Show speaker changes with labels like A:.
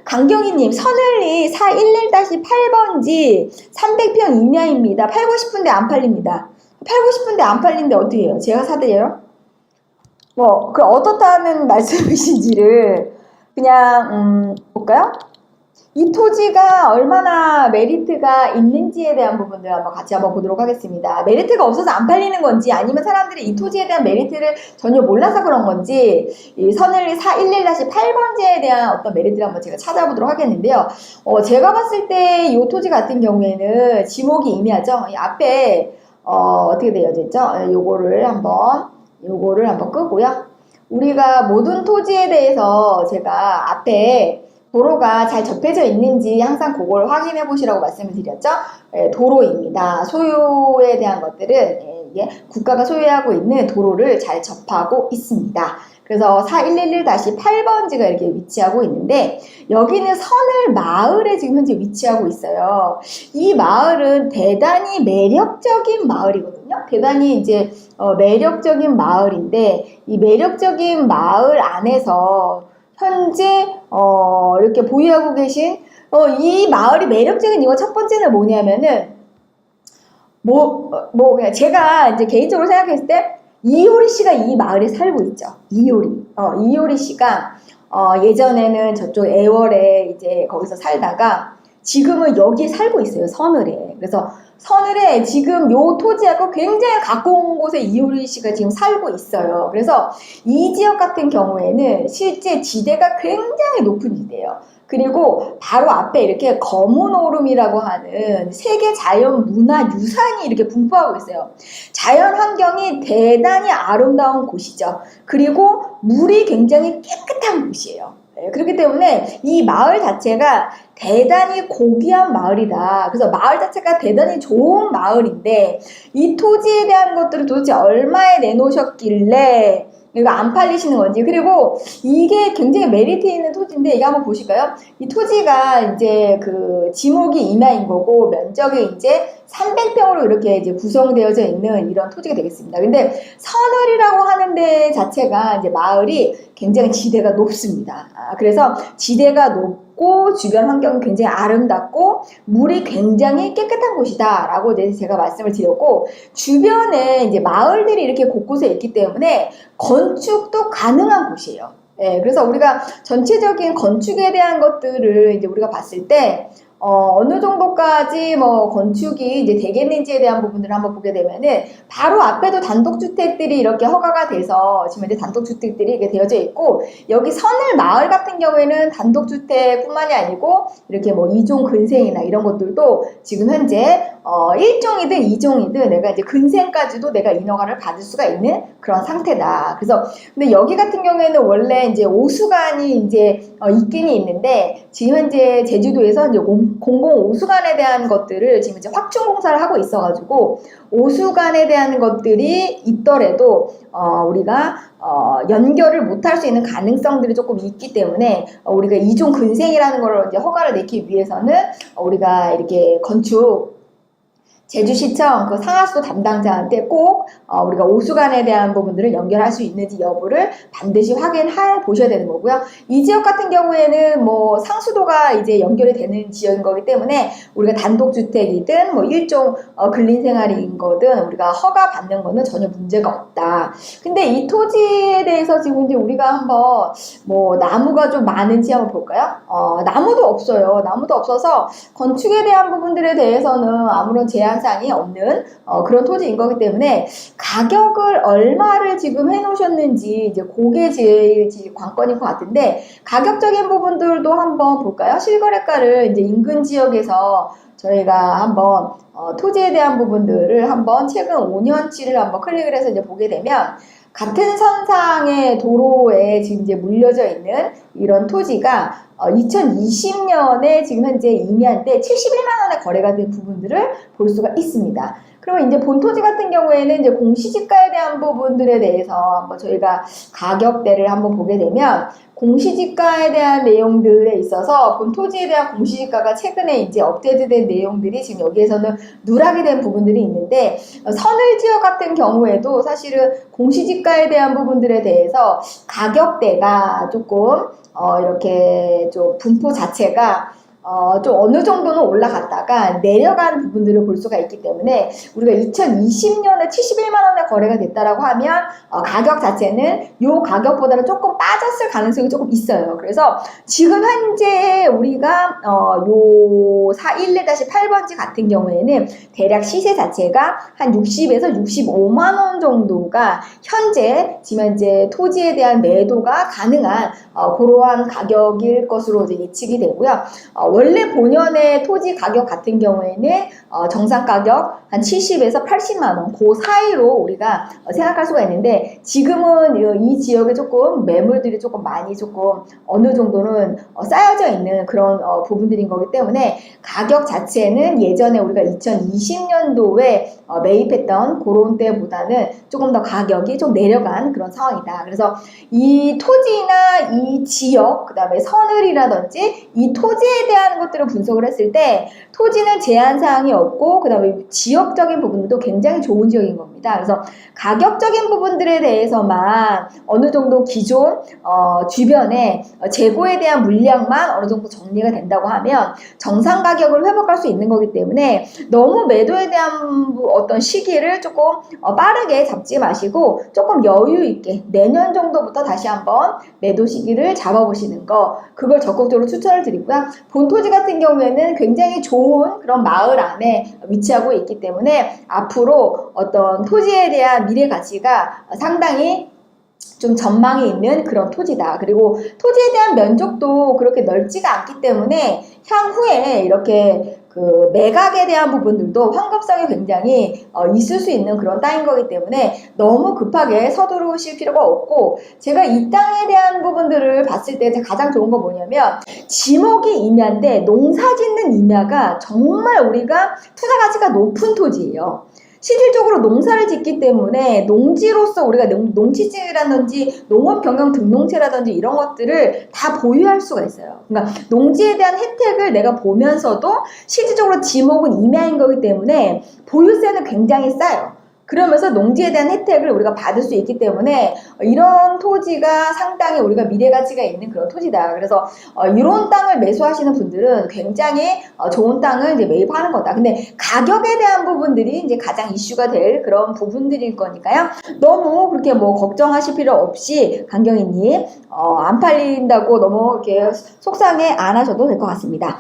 A: 강경희님, 서늘리 411-8번지 300평 임야입니다. 팔고 싶은데 안 팔립니다. 팔고 싶은데 안 팔리는데 어떻게 해요? 제가 사드려요? 그 어떻다는 말씀이신지를 그냥 볼까요? 이 토지가 얼마나 메리트가 있는지에 대한 부분들 한번 같이 한번 보도록 하겠습니다. 메리트가 없어서 안 팔리는 건지, 아니면 사람들이 이 토지에 대한 메리트를 전혀 몰라서 그런 건지, 이 서늘리 411-8번지에 대한 어떤 메리트를 한번 제가 찾아보도록 하겠는데요. 제가 봤을 때 이 토지 같은 경우에는 지목이 임야죠. 이 앞에 어떻게 되어져 있죠? 요거를 한번 끄고요. 우리가 모든 토지에 대해서 제가 앞에 도로가 잘 접해져 있는지 항상 그걸 확인해 보시라고 말씀을 드렸죠. 도로입니다. 소유에 대한 것들은 이게 국가가 소유하고 있는 도로를 잘 접하고 있습니다. 그래서 4111-8번지가 이렇게 위치하고 있는데, 여기는 서늘 마을에 지금 현재 위치하고 있어요. 이 마을은 대단히 매력적인 마을이거든요. 대단히 이제 매력적인 마을인데, 이 매력적인 마을 안에서 현재 이렇게 보유하고 계신 이 마을이 매력적인 이유가 첫 번째는 뭐냐면은 그냥 제가 이제 개인적으로 생각했을 때 이효리 씨가 이 마을에 살고 있죠. 이효리 씨가 예전에는 저쪽 애월에 이제 거기서 살다가 지금은 여기에 살고 있어요. 서늘에. 그래서 서늘에 지금 요 토지하고 굉장히 가까운 곳에 이효리 씨가 지금 살고 있어요. 그래서 이 지역 같은 경우에는 실제 지대가 굉장히 높은 지대예요. 그리고 바로 앞에 이렇게 검은 오름이라고 하는 세계 자연 문화 유산이 이렇게 분포하고 있어요. 자연 환경이 대단히 아름다운 곳이죠. 그리고 물이 굉장히 깨끗한 곳이에요. 그렇기 때문에 이 마을 자체가 대단히 고귀한 마을이다. 그래서 마을 자체가 대단히 좋은 마을인데, 이 토지에 대한 것들을 도대체 얼마에 내놓으셨길래 이거 안 팔리시는 건지, 그리고 이게 굉장히 메리트 있는 토지인데, 이거 한번 보실까요? 이 토지가 이제 그 지목이 임야인 거고, 면적이 이제 300평으로 이렇게 이제 구성되어져 있는 이런 토지가 되겠습니다. 근데 서늘이라고 하는 데 자체가 이제 마을이 굉장히 지대가 높습니다. 그래서 지대가 높고 주변 환경이 굉장히 아름답고 물이 굉장히 깨끗한 곳이다 라고 제가 말씀을 드렸고, 주변에 이제 마을들이 이렇게 곳곳에 있기 때문에 건축도 가능한 곳이에요. 그래서 우리가 전체적인 건축에 대한 것들을 이제 우리가 봤을 때 어느 정도까지 건축이 이제 되겠는지에 대한 부분들을 한번 보게 되면은, 바로 앞에도 단독주택들이 이렇게 허가가 돼서 지금 이제 단독주택들이 이렇게 되어져 있고, 여기 서늘 마을 같은 경우에는 단독주택뿐만이 아니고 이렇게 2종 근생이나 이런 것들도 지금 현재 1종이든 2종이든 내가 이제 근생까지도 내가 인허가를 받을 수가 있는 그런 상태다. 그래서 근데 여기 같은 경우에는 원래 이제 오수관이 이제 있기는 있는데, 지금 현재 제주도에서 이제 공공 오수관에 대한 것들을 지금 이제 확충 공사를 하고 있어가지고, 오수관에 대한 것들이 있더라도 우리가 연결을 못할 수 있는 가능성들이 조금 있기 때문에, 우리가 이종 근생이라는 걸 이제 허가를 내기 위해서는 우리가 이렇게 제주시청 그 상하수도 담당자한테 꼭 우리가 오수관에 대한 부분들을 연결할 수 있는지 여부를 반드시 확인해 보셔야 되는 거고요. 이 지역 같은 경우에는 상수도가 이제 연결이 되는 지역인 거기 때문에 우리가 단독주택이든 일종 근린생활인 거든 우리가 허가 받는 거는 전혀 문제가 없다. 근데 이 토지에 대해서 지금 이제 우리가 한번 나무가 좀 많은지 한번 볼까요? 나무도 없어요. 나무도 없어서 건축에 대한 부분들에 대해서는 아무런 제한 사항이 없는 그런 토지인 거기 때문에, 가격을 얼마를 지금 해놓으셨는지 이제 그게 제일 관건인 것 같은데, 가격적인 부분들도 한번 볼까요? 실거래가를 이제 인근 지역에서 저희가 한번 토지에 대한 부분들을 한번 최근 5년치를 한번 클릭을 해서 이제 보게 되면, 같은 선상의 도로에 지금 이제 물려져 있는 이런 토지가 2020년에 지금 현재 임야인데 71만 원에 거래가 된 부분들을 볼 수가 있습니다. 그리고 이제 본토지 같은 경우에는 이제 공시지가에 대한 부분들에 대해서 한번 저희가 가격대를 한번 보게 되면 공시지가에 대한 내용들에 있어서 본토지에 대한 공시지가가 최근에 이제 업데이트된 내용들이 지금 여기에서는 누락이 된 부분들이 있는데 선을 지역 같은 경우에도 사실은 공시지가에 대한 부분들에 대해서 가격대가 조금 이렇게 좀 분포 자체가 좀 어느 정도는 올라갔다가 내려간 부분들을 볼 수가 있기 때문에 우리가 2020년에 71만 원에 거래가 됐다라고 하면 가격 자체는 요 가격보다는 조금 빠졌을 가능성이 조금 있어요. 그래서 지금 현재 우리가 요 411-8번지 같은 경우에는 대략 시세 자체가 한 60에서 65만 원 정도가 현재 지금 이제 토지에 대한 매도가 가능한 그러한 가격일 것으로 이제 예측이 되고요. 원래 본연의 토지 가격 같은 경우에는 정상 가격 한 70에서 80만 원 그 사이로 우리가 생각할 수가 있는데 지금은 이 지역에 조금 매물들이 조금 많이 조금 어느 정도는 쌓여져 있는 그런 부분들인 거기 때문에 가격 자체는 예전에 우리가 2020년도에 매입했던 그런 때보다는 조금 더 가격이 좀 내려간 그런 상황이다. 그래서 이 토지나 이 지역, 그 다음에 서늘이라든지 이 토지에 대한 것들을 분석을 했을 때 토지는 제한사항이 없고 그 다음에 지역적인 부분도 굉장히 좋은 지역인 겁니다. 그래서 가격적인 부분들에 대해서만 어느 정도 기존 주변에 재고에 대한 물량만 어느 정도 정리가 된다고 하면 정상 가격을 회복할 수 있는 거기 때문에 너무 매도에 대한 어떤 시기를 조금 빠르게 잡지 마시고 조금 여유 있게 내년 정도부터 다시 한번 매도 시기를 잡아보시는 거 그걸 적극적으로 추천을 드리고요. 본토지 같은 경우에는 굉장히 좋은 그런 마을 안에 위치하고 있기 때문에 앞으로 어떤 토지에 대한 미래 가치가 상당히 좀 전망이 있는 그런 토지다. 그리고 토지에 대한 면적도 그렇게 넓지가 않기 때문에 향후에 이렇게 그 매각에 대한 부분들도 환급성이 굉장히 있을 수 있는 그런 땅인 거기 때문에 너무 급하게 서두르실 필요가 없고 제가 이 땅에 대한 부분들을 봤을 때 가장 좋은 거 뭐냐면 지목이 임야인데 농사 짓는 임야가 정말 우리가 투자 가치가 높은 토지예요. 실질적으로 농사를 짓기 때문에 농지로서 우리가 농지증이라든지 농업경영등록체라든지 이런 것들을 다 보유할 수가 있어요. 그러니까 농지에 대한 혜택을 내가 보면서도 실질적으로 지목은 임야인 거기 때문에 보유세는 굉장히 싸요. 그러면서 농지에 대한 혜택을 우리가 받을 수 있기 때문에 이런 토지가 상당히 우리가 미래 가치가 있는 그런 토지다. 그래서 이런 땅을 매수하시는 분들은 굉장히 좋은 땅을 이제 매입하는 거다. 근데 가격에 대한 부분들이 이제 가장 이슈가 될 그런 부분들일 거니까요. 너무 그렇게 뭐 걱정하실 필요 없이 강경희님 안 팔린다고 너무 이렇게 속상해 안 하셔도 될 것 같습니다.